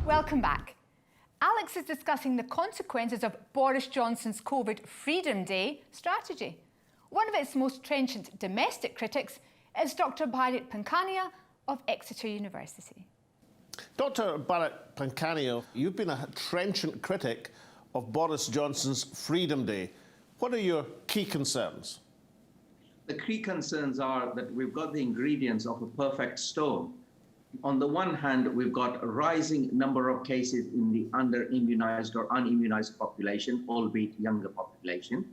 Welcome back. Alex is discussing the consequences of Boris Johnson's COVID Freedom Day strategy. One of its most trenchant domestic critics is Dr Bharat Pankhania of Exeter University. Dr Bharat Pankhania, you've been a trenchant critic of Boris Johnson's Freedom Day. What are your key concerns? The key concerns are that we've got the ingredients of a perfect storm. On the one hand, we've got a rising number of cases in the under-immunized or unimmunized population, albeit younger population.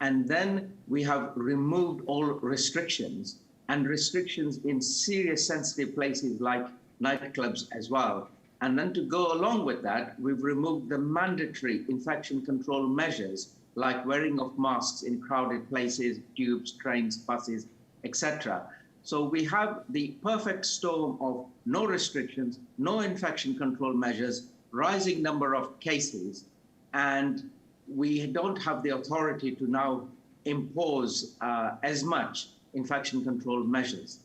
And then we have removed all restrictions, and restrictions in serious sensitive places like nightclubs as well. And then to go along with that, we've removed the mandatory infection control measures like wearing of masks in crowded places, tubes, trains, buses, etc. So we have the perfect storm of no restrictions, no infection control measures, rising number of cases, and we don't have the authority to now impose as much infection control measures.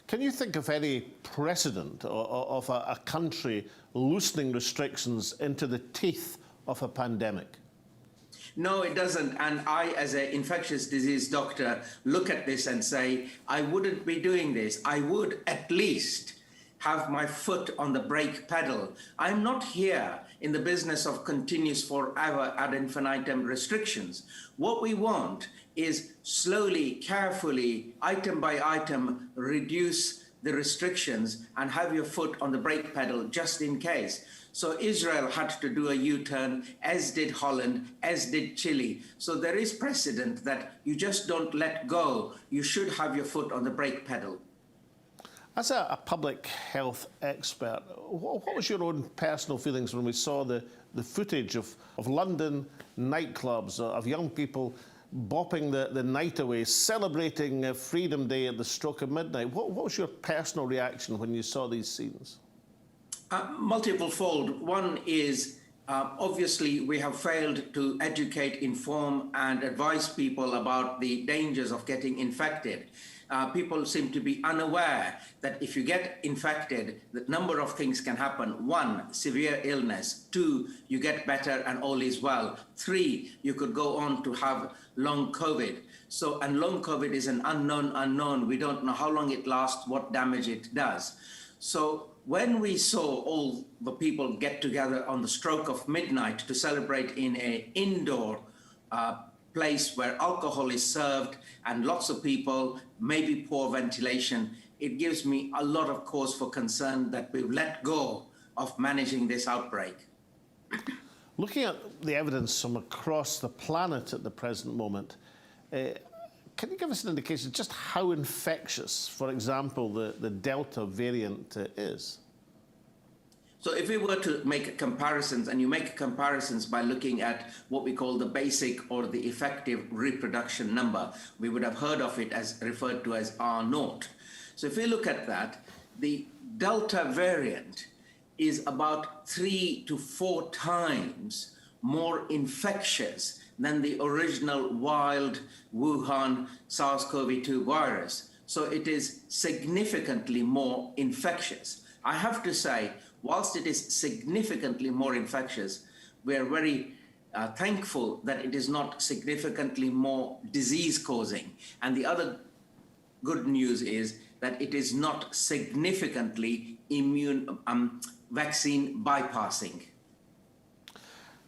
Can you think of any precedent of a country loosening restrictions into the teeth of a pandemic? No, it doesn't. And I, as an infectious disease doctor, look at this and say, I wouldn't be doing this. I would at least have my foot on the brake pedal. I'm not here in the business of continuous forever ad infinitum restrictions. What we want is slowly, carefully, item by item, reduce the restrictions and have your foot on the brake pedal just in case. So Israel had to do a U-turn, as did Holland, as did Chile. So there is precedent that you just don't let go. You should have your foot on the brake pedal. As a public health expert, what was your own personal feelings when we saw the footage of London nightclubs, of young people bopping the night away, celebrating Freedom Day at the stroke of midnight? What was your personal reaction when you saw these scenes? Multiple fold. One is, obviously, we have failed to educate, inform, and advise people about the dangers of getting infected. People seem to be unaware that if you get infected, the number of things can happen. 1, severe illness. 2, you get better and all is well. 3, you could go on to have long COVID. So, and long COVID is an unknown. We don't know how long it lasts, what damage it does. So when we saw all the people get together on the stroke of midnight to celebrate in an indoor place where alcohol is served and lots of people, maybe poor ventilation, it gives me a lot of cause for concern that we've let go of managing this outbreak. Looking at the evidence from across the planet at the present moment, can you give us an indication just how infectious, for example, the Delta variant is? So if we were to make comparisons, and you make comparisons by looking at what we call the basic or the effective reproduction number, we would have heard of it as referred to as R0. So if we look at that, the Delta variant is about 3 to 4 times more infectious than the original wild Wuhan SARS-CoV-2 virus. So it is significantly more infectious. I have to say, whilst it is significantly more infectious, we are very thankful that it is not significantly more disease-causing. And the other good news is that it is not significantly vaccine bypassing.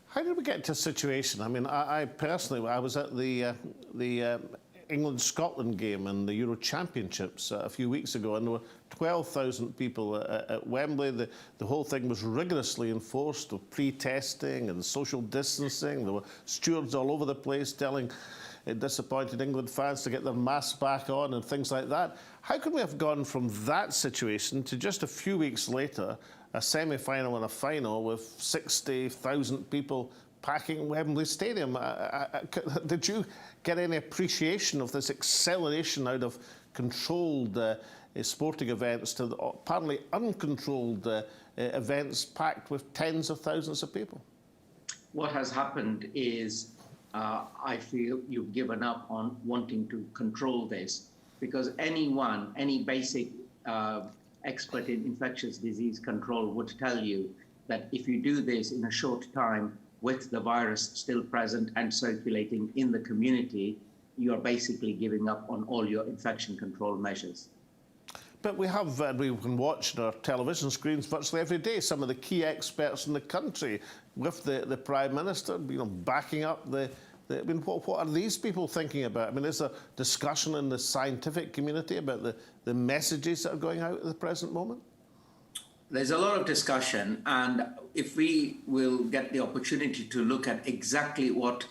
How did we get to a situation? I mean, I personally, I was at the England-Scotland game in the Euro Championships a few weeks ago, and there were 12,000 people at Wembley. The whole thing was rigorously enforced with pre-testing and social distancing. There were stewards all over the place telling disappointed England fans to get their masks back on and things like that. How could we have gone from that situation to just a few weeks later, a semi-final and a final with 60,000 people packing Wembley Stadium? Did you get any appreciation of this acceleration out of controlled sporting events to apparently uncontrolled events packed with tens of thousands of people? What has happened is I feel you've given up on wanting to control this, because any basic expert in infectious disease control would tell you that if you do this in a short time with the virus still present and circulating in the community, you're basically giving up on all your infection control measures. But we can watch on our television screens virtually every day some of the key experts in the country with the Prime Minister, backing up I mean, what are these people thinking about? I mean, is there discussion in the scientific community about the messages that are going out at the present moment? There's a lot of discussion, and if we will get the opportunity to look at exactly what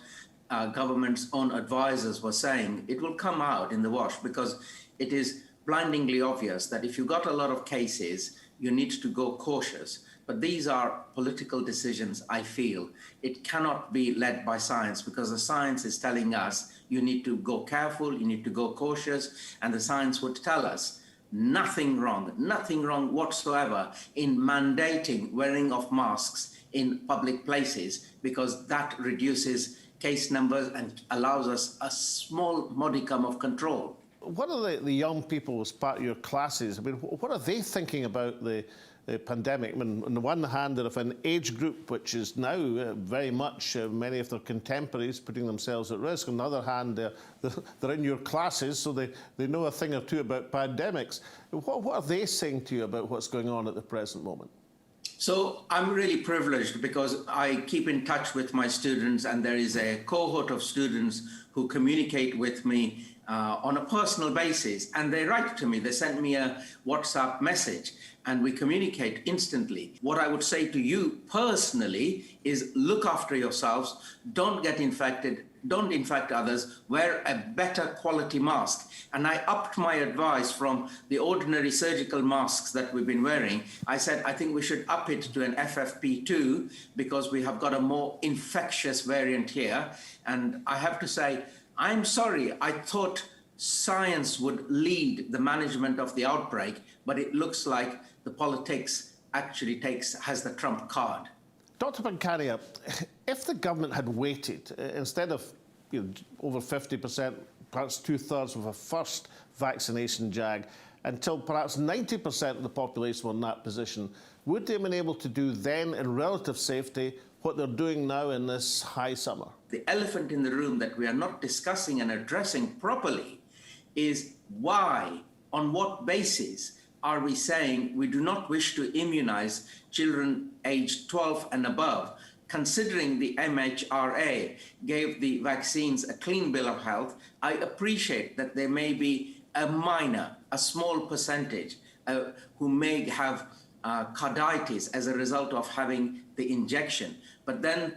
government's own advisors were saying, it will come out in the wash, because it is blindingly obvious that if you got a lot of cases, you need to go cautious. But these are political decisions, I feel. It cannot be led by science, because the science is telling us you need to go careful, you need to go cautious, and the science would tell us nothing wrong whatsoever in mandating wearing of masks in public places, because that reduces case numbers and allows us a small modicum of control. What are the young people as part of your classes? I mean, what are they thinking about the pandemic? I mean, on the one hand, they're of an age group which is now very much many of their contemporaries putting themselves at risk. On the other hand, they're in your classes, so they know a thing or two about pandemics. What are they saying to you about what's going on at the present moment? So I'm really privileged because I keep in touch with my students, and there is a cohort of students who communicate with me on a personal basis, and they write to me. They send me a WhatsApp message, and we communicate instantly. What I would say to you personally is look after yourselves, don't get infected, don't infect others, wear a better quality mask. And I upped my advice from the ordinary surgical masks that we've been wearing. I said, I think we should up it to an FFP2 because we have got a more infectious variant here. And I have to say, I'm sorry, I thought science would lead the management of the outbreak, but it looks like the politics actually has the trump card. Dr Pankhania, if the government had waited, instead of over 50%, perhaps two-thirds of a first vaccination jag, until perhaps 90% of the population were in that position, would they have been able to do then in relative safety what they're doing now in this high summer? The elephant in the room that we are not discussing and addressing properly is why, on what basis, are we saying we do not wish to immunize children aged 12 and above, considering the MHRA gave the vaccines a clean bill of health? I appreciate that there may be a small percentage who may have carditis as a result of having the injection. But then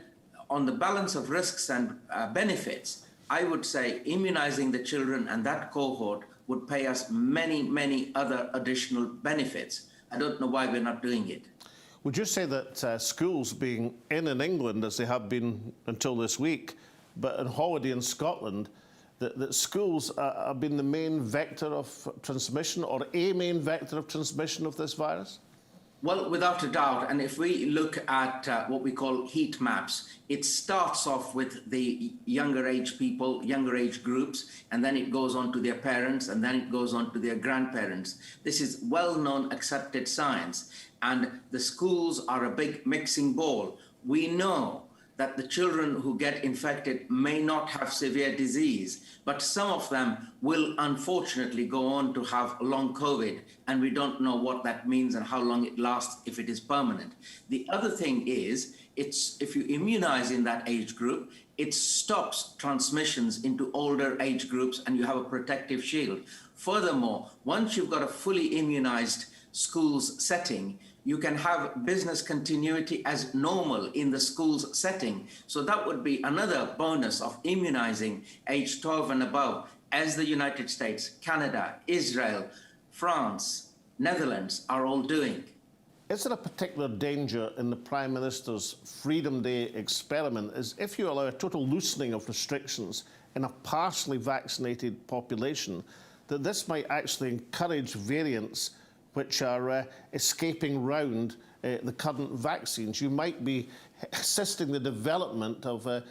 on the balance of risks and benefits, I would say immunizing the children and that cohort would pay us many, many other additional benefits. I don't know why we're not doing it. Would you say that schools being in England, as they have been until this week, but on holiday in Scotland, that schools have been the main vector of transmission, or a main vector of transmission of this virus? Well, without a doubt, and if we look at what we call heat maps, it starts off with the younger age people, younger age groups, and then it goes on to their parents, and then it goes on to their grandparents. This is well-known, accepted science, and the schools are a big mixing bowl. We know that the children who get infected may not have severe disease, but some of them will unfortunately go on to have long COVID, and we don't know what that means and how long it lasts if it is permanent. The other thing is, if you immunize in that age group, it stops transmissions into older age groups and you have a protective shield. Furthermore, once you've got a fully immunized schools setting, you can have business continuity as normal in the schools setting. So that would be another bonus of immunizing age 12 and above, as the United States, Canada, Israel, France, Netherlands are all doing. Is there a particular danger in the Prime Minister's Freedom Day experiment is if you allow a total loosening of restrictions in a partially vaccinated population, that this might actually encourage variants which are escaping round the current vaccines? You might be assisting the development of a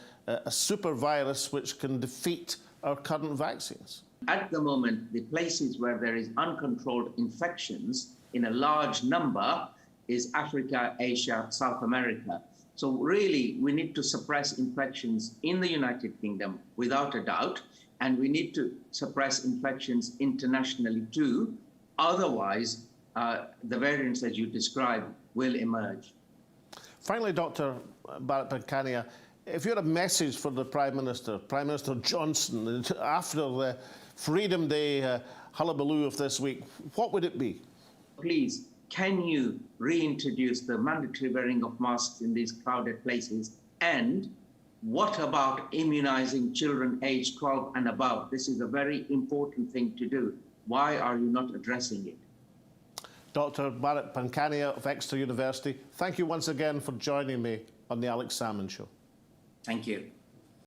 super virus which can defeat our current vaccines. At the moment, the places where there is uncontrolled infections in a large number is Africa, Asia, South America. So really, we need to suppress infections in the United Kingdom without a doubt, and we need to suppress infections internationally too. Otherwise, the variants that you described will emerge. Finally, Dr. Bharat Pankhania, if you had a message for the Prime Minister Johnson, after the Freedom Day hullabaloo of this week, what would it be? Please, can you reintroduce the mandatory wearing of masks in these crowded places? And what about immunizing children aged 12 and above? This is a very important thing to do. Why are you not addressing it? Dr. Bharat Pankhania of Exeter University, thank you once again for joining me on the Alex Salmond Show. Thank you.